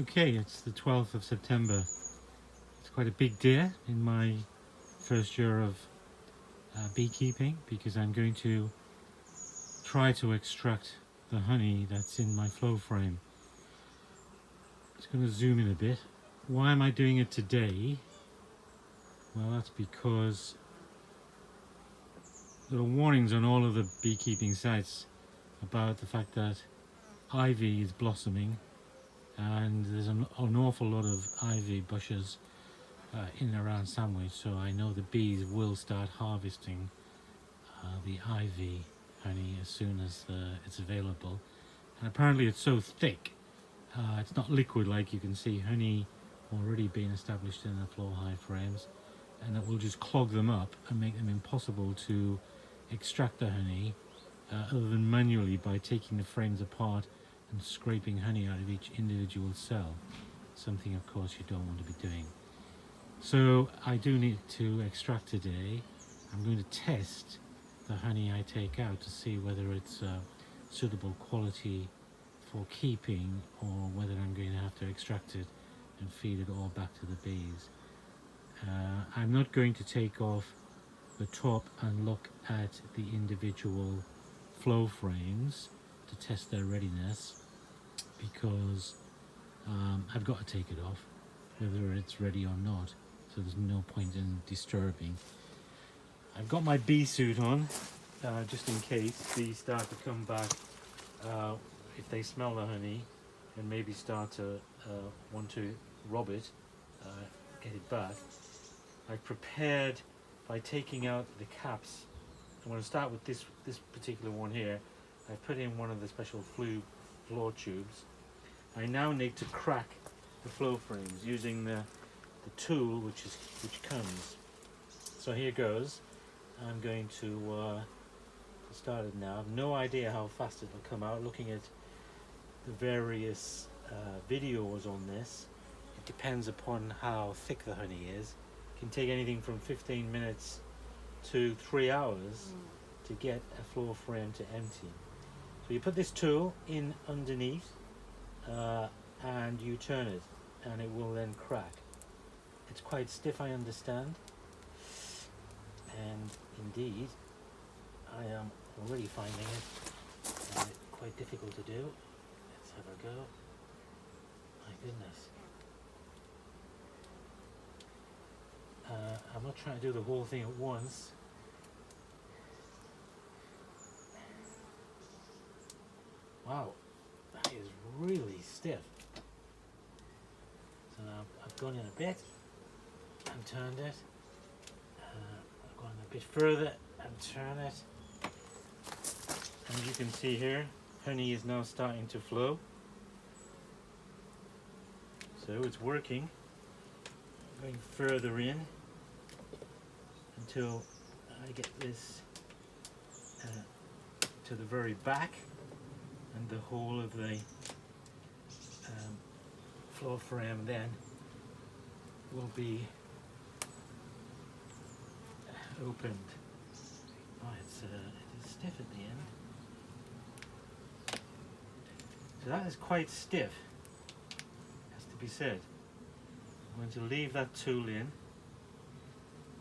Okay, it's the 12th of September. It's quite a big day in my first year of beekeeping because I'm going to try to extract the honey that's in my flow frame. Just going to zoom in a bit. Why am I doing it today? Well, that's because there are warnings on all of the beekeeping sites about the fact that ivy is blossoming, and there's an awful lot of ivy bushes in and around Sandwich, so I know the bees will start harvesting the ivy honey as soon as it's available. And apparently it's so thick, it's not liquid like you can see honey already being established in the floor hive frames, and it will just clog them up and make them impossible to extract the honey other than manually by taking the frames apart and scraping honey out of each individual cell, something of course you don't want to be doing. So I do need to extract today. I'm going to test the honey I take out to see whether it's suitable quality for keeping or whether I'm going to have to extract it and feed it all back to the bees. I'm not going to take off the top and look at the individual flow frames to test their readiness because I've got to take it off whether it's ready or not, so there's no point in disturbing. I've got my bee suit on just in case bees start to come back if they smell the honey and maybe start to want to rob it, get it back. I've prepared by taking out the caps. I'm going to start with this particular one here. I've put in one of the special floor tubes. I now need to crack the flow frames using the tool which comes. So here goes. I'm going to start it now. I have no idea how fast it will come out. Looking at the various videos on this, it depends upon how thick the honey is. It can take anything from 15 minutes to 3 hours to get a floor frame to empty. So you put this tool in underneath and you turn it and it will then crack. It's quite stiff, I understand, and indeed I am already finding it quite difficult to do. Let's have a go. My goodness. I'm not trying to do the whole thing at once. Wow, that is really stiff. So now I've gone in a bit and turned it. I've gone a bit further and turn it. And you can see here, honey is now starting to flow. So it's working. Going further in until I get this to the very back, and the whole of the floor frame then will be opened. Oh, it is stiff at the end. So that is quite stiff, has to be said. I'm going to leave that tool in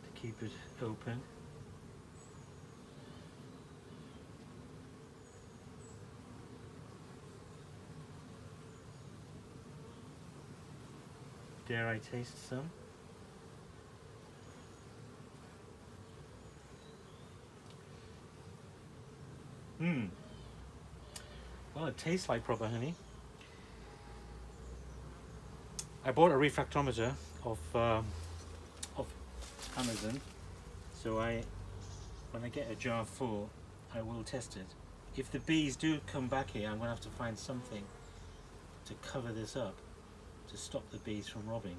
to keep it open. Dare I taste some? Well, it tastes like proper honey. I bought a refractometer of Amazon, so when I get a jar full, I will test it. If the bees do come back here, I'm going to have to find something to cover this up to stop the bees from robbing.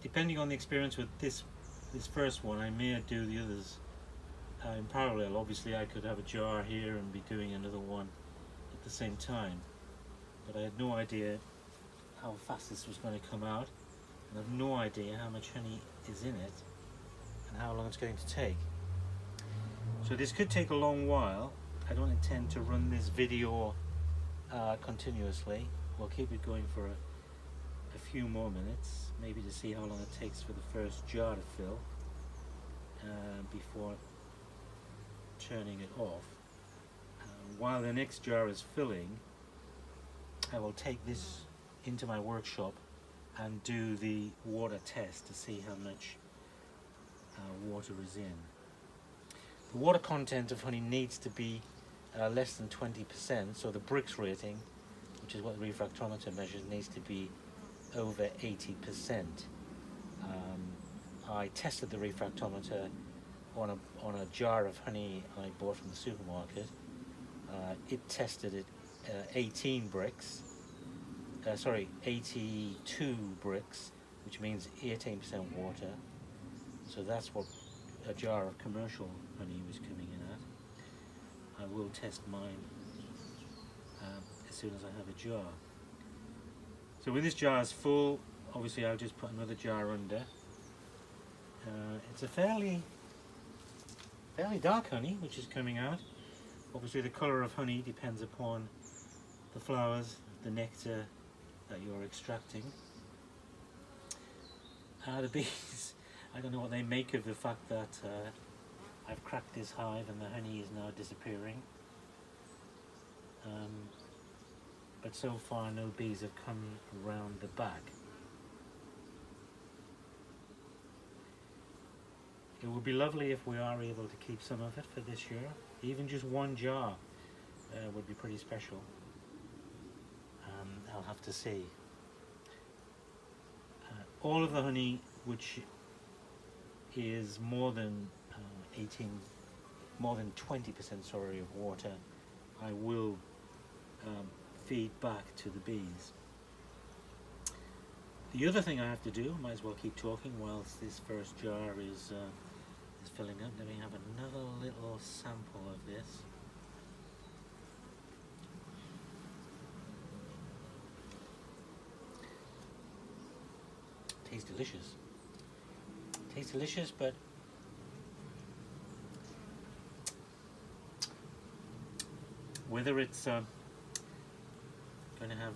Depending on the experience with this first one, I may do the others in parallel. Obviously I could have a jar here and be doing another one at the same time, but I had no idea how fast this was going to come out, and I have no idea how much honey is in it and how long it's going to take. So this could take a long while. I don't intend to run this video continuously. We'll keep it going for a few more minutes, maybe to see how long it takes for the first jar to fill before turning it off. While the next jar is filling, I will take this into my workshop and do the water test to see how much water is in. The water content of honey needs to be less than 20%, so the Brix rating, which is what the refractometer measures, needs to be over 80%. I tested the refractometer on a jar of honey I bought from the supermarket. It tested it 82 Brix, which means 18% water. So that's what a jar of commercial honey was coming in at. I will test mine as soon as I have a jar. So when this jar is full, obviously I'll just put another jar under. It's a fairly dark honey which is coming out. Obviously the colour of honey depends upon the flowers, the nectar that you're extracting. The bees, I don't know what they make of the fact that I've cracked this hive and the honey is now disappearing. But so far no bees have come around the back. It would be lovely if we are able to keep some of it for this year. Even just one jar would be pretty special. I'll have to see. All of the honey which is more than 20% sorry of water, I will feed back to the bees. The other thing I have to do, might as well keep talking whilst this first jar is filling up. Let me have another little sample of this. Tastes delicious. Tastes delicious, but whether it's going to have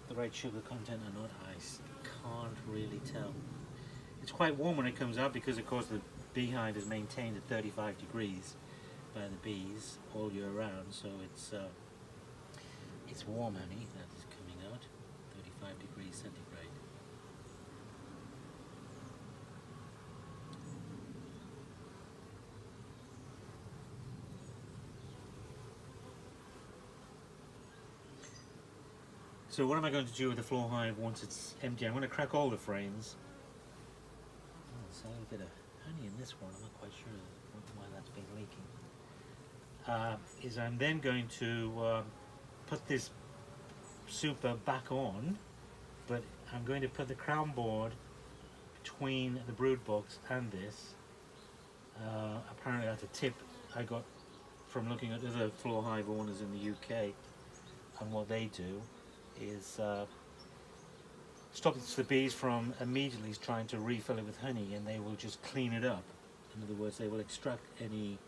the right sugar content or not, I can't really tell. It's quite warm when it comes out because of course the beehive is maintained at 35 degrees by the bees all year round, so it's warm honey that is coming out, 35 degrees centigrade. So what am I going to do with the floor hive once it's empty? I'm going to crack all the frames. Oh, there's a little bit of honey in this one. I'm not quite sure why that's been leaking. I'm then going to put this super back on, but I'm going to put the crown board between the brood box and this. Apparently that's a tip I got from looking at other floor hive owners in the UK, and what they do is stop the bees from immediately trying to refill it with honey, and they will just clean it up. In other words, they will extract any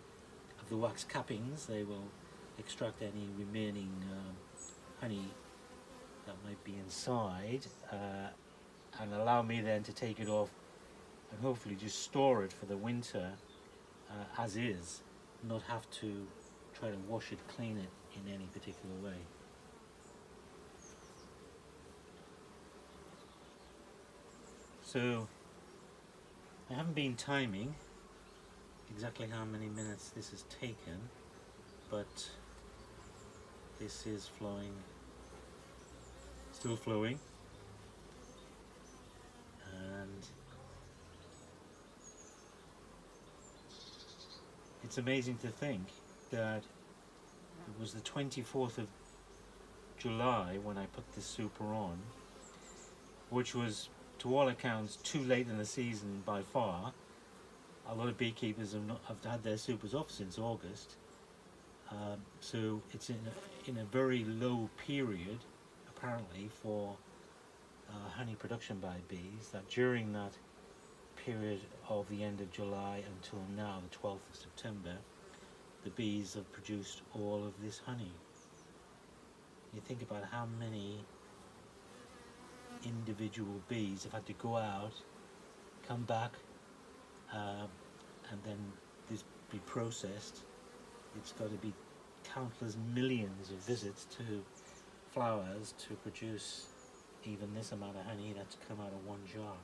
of the wax cappings, they will extract any remaining honey that might be inside, and allow me then to take it off and hopefully just store it for the winter as is, not have to try to wash it, clean it in any particular way. So I haven't been timing exactly how many minutes this has taken, but this is flowing, still flowing, and it's amazing to think that it was the 24th of July when I put this super on, which was to all accounts too late in the season by far. A lot of beekeepers have had their supers off since August, so it's in a very low period apparently for honey production by bees, that during that period of the end of July until now, the 12th of September, the bees have produced all of this honey. You think about how many individual bees have had to go out, come back, and then this be processed. It's got to be countless millions of visits to flowers to produce even this amount of honey that's come out of one jar.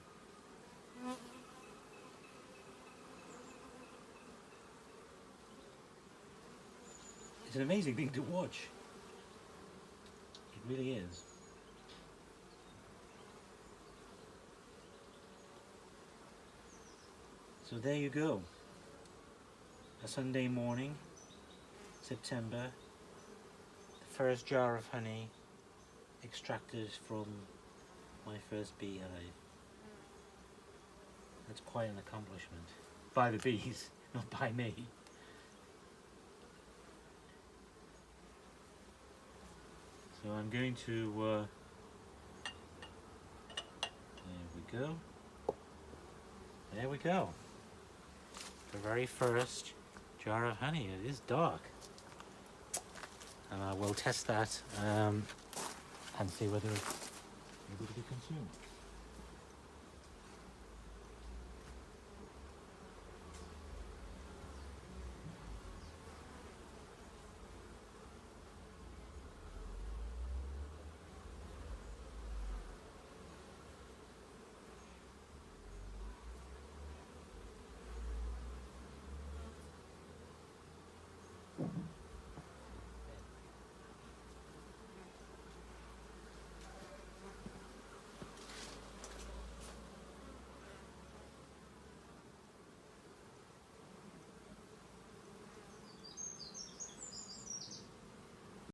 It's an amazing thing to watch. It really is. So there you go. A Sunday morning, September, the first jar of honey extracted from my first beehive. That's quite an accomplishment. By the bees, not by me. So I'm going to, there we go. There we go. The very first jar of honey. It is dark. And I will test that and see whether it's able to be consumed.